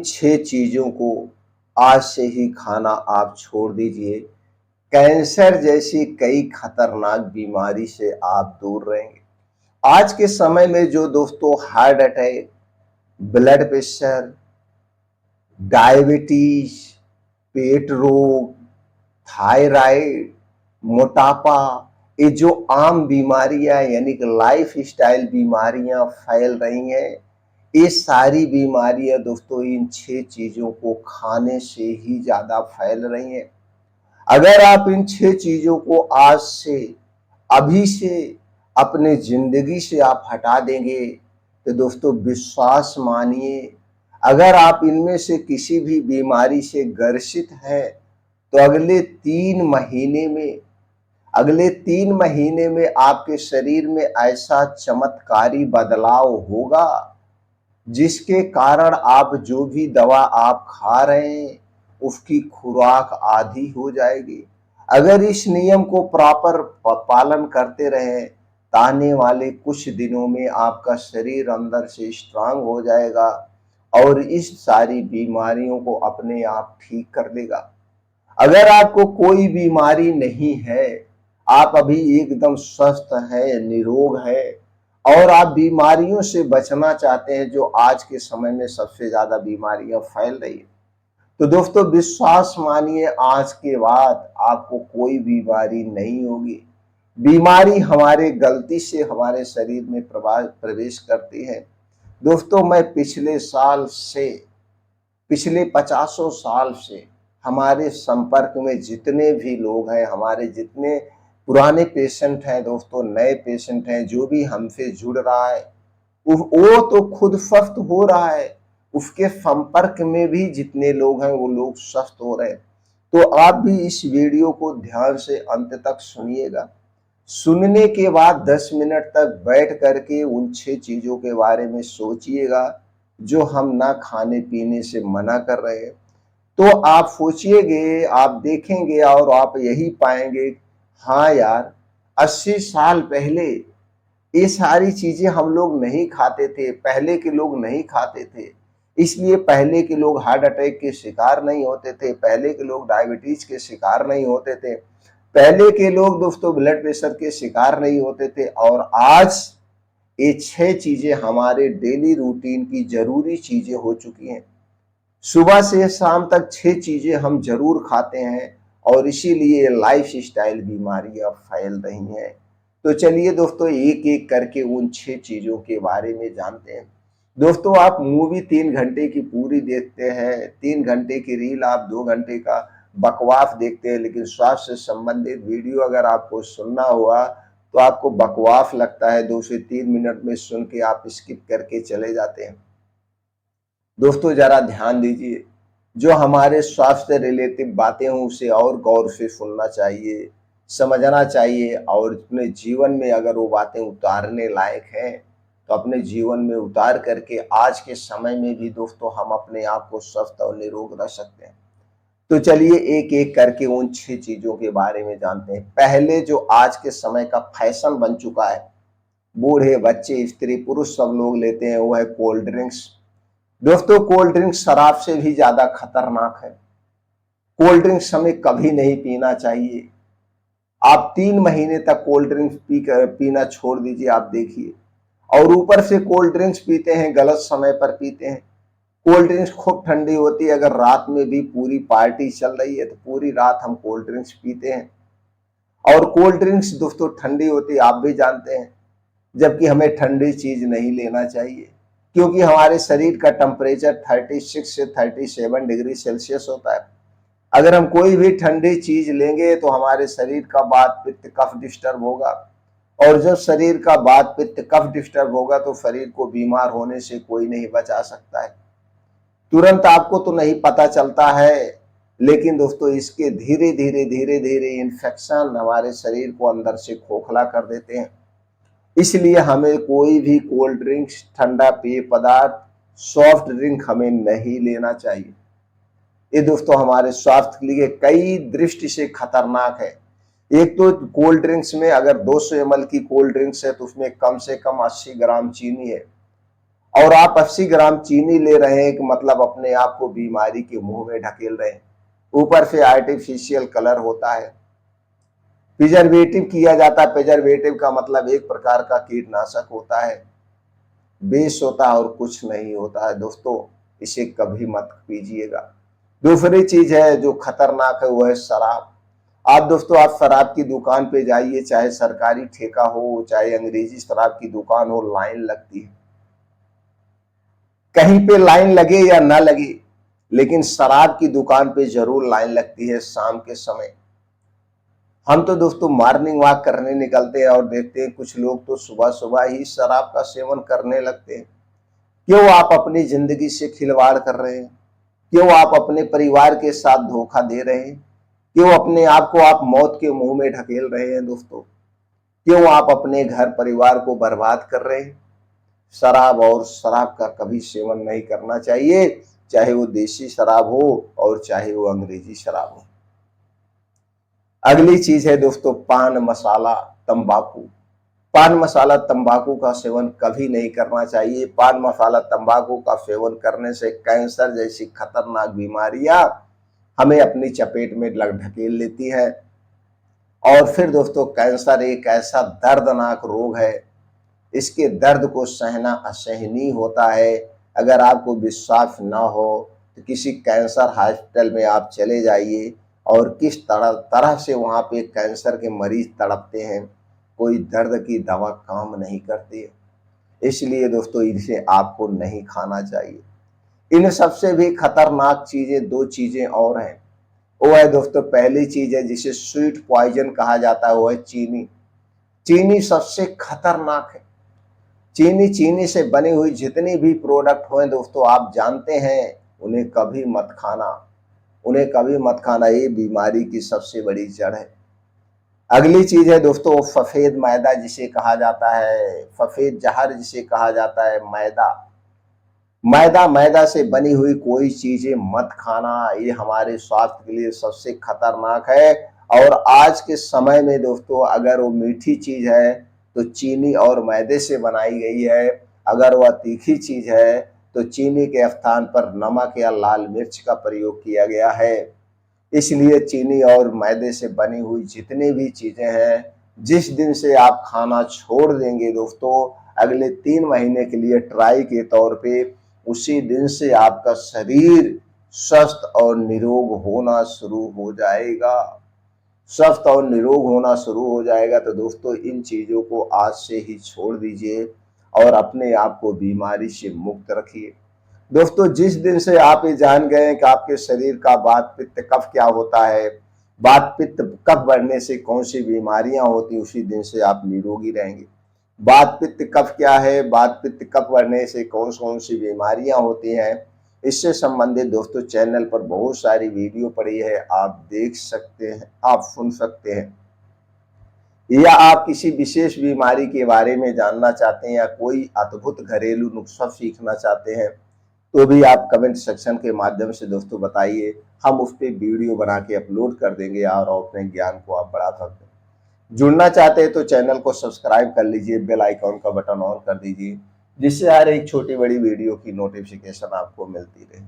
छह चीजों को आज से ही खाना आप छोड़ दीजिए। कैंसर जैसी कई खतरनाक बीमारी से आप दूर रहेंगे। आज के समय में जो दोस्तों heart attack, blood pressure, diabetes, पेट रोग, थायराइड, मोटापा, ये जो आम बीमारियां यानी कि लाइफ स्टाइल बीमारियां फैल रही हैं, ये सारी बीमारियां दोस्तों इन छह चीजों को खाने से ही ज्यादा फैल रही हैं। अगर आप इन छह चीजों को आज से, अभी से अपने जिंदगी से आप हटा देंगे तो दोस्तों विश्वास मानिए, अगर आप इनमें से किसी भी बीमारी से ग्रसित हैं तो अगले 3 महीने में आपके शरीर में ऐसा चमत्कारी बदलाव होगा जिसके कारण आप जो भी दवा आप खा रहे हैं उसकी खुराक आधी हो जाएगी। अगर इस नियम को प्रॉपर पालन करते रहे तो आने वाले कुछ दिनों में आपका शरीर अंदर से स्ट्रांग हो जाएगा और इस सारी बीमारियों को अपने आप ठीक कर देगा। अगर आपको कोई बीमारी नहीं है, आप अभी एकदम स्वस्थ है, निरोग है और आप बीमारियों से बचना चाहते हैं जो आज के समय में सबसे ज्यादा बीमारियां फैल रही है, तो दोस्तों विश्वास मानिए आज के बाद आपको कोई बीमारी नहीं होगी। बीमारी हमारे गलती से हमारे शरीर में प्रवेश करती है। दोस्तों मैं पिछले 50 साल से हमारे संपर्क में जितने भी लोग हैं, हमारे जितने पुराने पेशेंट हैं दोस्तों, नए पेशेंट हैं, जो भी हमसे जुड़ रहा है वो तो खुद स्वस्थ हो रहा है, उसके संपर्क में भी जितने लोग हैं वो लोग स्वस्थ हो रहे हैं। तो आप भी इस वीडियो को ध्यान से अंत तक सुनिएगा। सुनने के बाद 10 मिनट तक बैठ करके उन 6 चीजों के बारे में सोचिएगा जो हम ना खाने पीने से मना कर रहे हैं। तो आप सोचिएगे, आप देखेंगे और आप यही पाएंगे, हाँ यार 80 साल पहले ये सारी चीजें हम लोग नहीं खाते थे, पहले के लोग नहीं खाते थे, इसलिए पहले के लोग हार्ट अटैक के शिकार नहीं होते थे, पहले के लोग डायबिटीज के शिकार नहीं होते थे, पहले के लोग दोस्तों ब्लड प्रेशर के शिकार नहीं होते थे। और आज ये 6 चीजें हमारे डेली रूटीन की जरूरी चीजें हो चुकी हैं। सुबह से शाम तक 6 चीजें हम जरूर खाते हैं और इसीलिए लाइफ स्टाइल बीमारियां फैल रही हैं। तो चलिए दोस्तों एक एक करके उन 6 चीजों के बारे में जानते हैं। दोस्तों आप मूवी 3 घंटे की पूरी देखते हैं, 3 घंटे की रील आप 2 घंटे का बकवास देखते हैं, लेकिन स्वास्थ्य से संबंधित वीडियो अगर आपको सुनना हुआ तो आपको बकवास लगता है, 2 से 3 मिनट में सुन के आप स्किप करके चले जाते हैं। दोस्तों जरा ध्यान दीजिए, जो हमारे स्वास्थ्य रिलेटिव बातें हों उसे और गौर से सुनना चाहिए, समझना चाहिए और अपने जीवन में अगर वो बातें उतारने लायक हैं तो अपने जीवन में उतार करके आज के समय में भी दोस्तों हम अपने आप को स्वस्थ और निरोग रख सकते हैं। तो चलिए एक एक करके उन 6 चीजों के बारे में जानते हैं। पहले जो आज के समय का फैशन बन चुका है, बूढ़े बच्चे स्त्री पुरुष सब लोग लेते हैं, वो है कोल्ड ड्रिंक्स। दोस्तों कोल्ड ड्रिंक्स शराब से भी ज्यादा खतरनाक है। कोल्ड ड्रिंक्स हमें कभी नहीं पीना चाहिए। आप 3 महीने तक कोल्ड ड्रिंक्स पीना छोड़ दीजिए, आप देखिए। और ऊपर से कोल्ड ड्रिंक्स पीते हैं, गलत समय पर पीते हैं। कोल्ड ड्रिंक्स खूब ठंडी होती है, अगर रात में भी पूरी पार्टी चल रही है तो पूरी रात हम कोल्ड ड्रिंक्स पीते हैं। और कोल्ड ड्रिंक्स दोस्तों ठंडी होती है, आप भी जानते हैं, जबकि हमें ठंडी चीज नहीं लेना चाहिए क्योंकि हमारे शरीर का टेम्परेचर 36 से 37 डिग्री सेल्सियस होता है। अगर हम कोई भी ठंडी चीज लेंगे तो हमारे शरीर का वात पित्त कफ डिस्टर्ब होगा, और जब शरीर का वात पित्त कफ डिस्टर्ब होगा तो शरीर को बीमार होने से कोई नहीं बचा सकता है। तुरंत आपको तो नहीं पता चलता है, लेकिन दोस्तों इसके धीरे धीरे इन्फेक्शन हमारे शरीर को अंदर से खोखला कर देते हैं। इसलिए हमें कोई भी कोल्ड ड्रिंक्स, ठंडा पेय पदार्थ, सॉफ्ट ड्रिंक हमें नहीं लेना चाहिए। ये दोस्तों हमारे स्वास्थ्य के लिए कई दृष्टि से खतरनाक है। एक तो कोल्ड ड्रिंक्स में अगर 200 ml की कोल्ड ड्रिंक्स है तो उसमें कम से कम 80 ग्राम चीनी है, और आप 80 ग्राम चीनी ले रहे हैं कि मतलब अपने आप को बीमारी के मुंह में ढकेल रहे हैं। ऊपर से आर्टिफिशियल कलर होता है, प्रिजर्वेटिव किया जाता है। प्रिजर्वेटिव का मतलब एक प्रकार का कीटनाशक होता है, बेस होता है और कुछ नहीं होता है दोस्तों, इसे कभी मत पीजिएगा। दूसरी चीज है जो खतरनाक है वो है शराब। आप दोस्तों आप शराब की दुकान पे जाइए, चाहे सरकारी ठेका हो चाहे अंग्रेजी शराब की दुकान हो, लाइन लगती है। कहीं पे लाइन लगे या ना लगे, लेकिन शराब की दुकान पे जरूर लाइन लगती है शाम के समय। हम तो दोस्तों मॉर्निंग वॉक करने निकलते हैं और देखते हैं कुछ लोग तो सुबह सुबह ही शराब का सेवन करने लगते हैं। क्यों आप अपनी जिंदगी से खिलवाड़ कर रहे हैं? क्यों आप अपने परिवार के साथ धोखा दे रहे हैं? क्यों अपने आप को आप मौत के मुंह में ढकेल रहे हैं दोस्तों? क्यों आप अपने घर परिवार को बर्बाद कर रहे हैं? शराब और शराब का कभी सेवन नहीं करना चाहिए, चाहे वो देसी शराब हो और चाहे वो अंग्रेजी शराब हो। अगली चीज है दोस्तों पान मसाला तंबाकू। पान मसाला तंबाकू का सेवन कभी नहीं करना चाहिए। पान मसाला तंबाकू का सेवन करने से कैंसर जैसी खतरनाक बीमारियां हमें अपनी चपेट में ढकेल लेती है। और फिर दोस्तों कैंसर एक ऐसा दर्दनाक रोग है, इसके दर्द को सहना असहनीय होता है। अगर आपको विश्वास ना हो तो किसी कैंसर हॉस्पिटल में आप चले जाइए और किस तरह से वहाँ पे कैंसर के मरीज तड़पते हैं। कोई दर्द की दवा काम नहीं करती है, इसलिए दोस्तों इसे आपको नहीं खाना चाहिए। इन सबसे भी खतरनाक चीजें दो चीजें और हैं। वो है दोस्तों, पहली चीज है जिसे स्वीट पॉइजन कहा जाता है, वो है चीनी। चीनी सबसे खतरनाक है। चीनी से बनी हुई जितनी भी प्रोडक्ट हो दोस्तों आप जानते हैं, उन्हें कभी मत खाना, उन्हें कभी मत खाना। ये बीमारी की सबसे बड़ी जड़ है। अगली चीज है दोस्तों सफेद मैदा जिसे कहा जाता है, सफेद जहर जिसे कहा जाता है मैदा। मैदा से बनी हुई कोई चीजें मत खाना, ये हमारे स्वास्थ्य के लिए सबसे खतरनाक है। और आज के समय में दोस्तों अगर वो मीठी चीज है तो चीनी और मैदे से बनाई गई है, अगर वह तीखी चीज है तो चीनी के स्थान पर नमक या लाल मिर्च का प्रयोग किया गया है। इसलिए चीनी और मैदे से बनी हुई जितनी भी चीजें हैं, जिस दिन से आप खाना छोड़ देंगे दोस्तों, अगले 3 महीने के लिए ट्राई के तौर पे, उसी दिन से आपका शरीर स्वस्थ और निरोग होना शुरू हो जाएगा। स्वस्थ और निरोग होना शुरू हो जाएगा। तो दोस्तों इन चीजों को आज से ही छोड़ दीजिए और अपने आप को बीमारी से मुक्त रखिए। दोस्तों जिस दिन से आप ये जान गए हैं कि आपके शरीर का वात पित्त कफ क्या होता है, वात पित्त कफ बढ़ने से कौन सी बीमारियां होती, उसी दिन से आप निरोगी रहेंगे। वात पित्त कफ क्या है, वात पित्त कफ बढ़ने से कौन कौन सी बीमारियां होती हैं, इससे संबंधित दोस्तों चैनल पर बहुत सारी वीडियो पड़ी है, आप देख सकते हैं, आप सुन सकते हैं। या आप किसी विशेष बीमारी के बारे में जानना चाहते हैं या कोई अद्भुत घरेलू नुस्खा सीखना चाहते हैं तो भी आप कमेंट सेक्शन के माध्यम से दोस्तों बताइए, हम उस पर वीडियो बना के अपलोड कर देंगे और अपने ज्ञान को आप बढ़ा सकते हैं। जुड़ना चाहते हैं तो चैनल को सब्सक्राइब कर लीजिए, बेल आइकॉन का बटन ऑन कर दीजिए, जिससे हर एक छोटी बड़ी वीडियो की नोटिफिकेशन आपको मिलती रहे।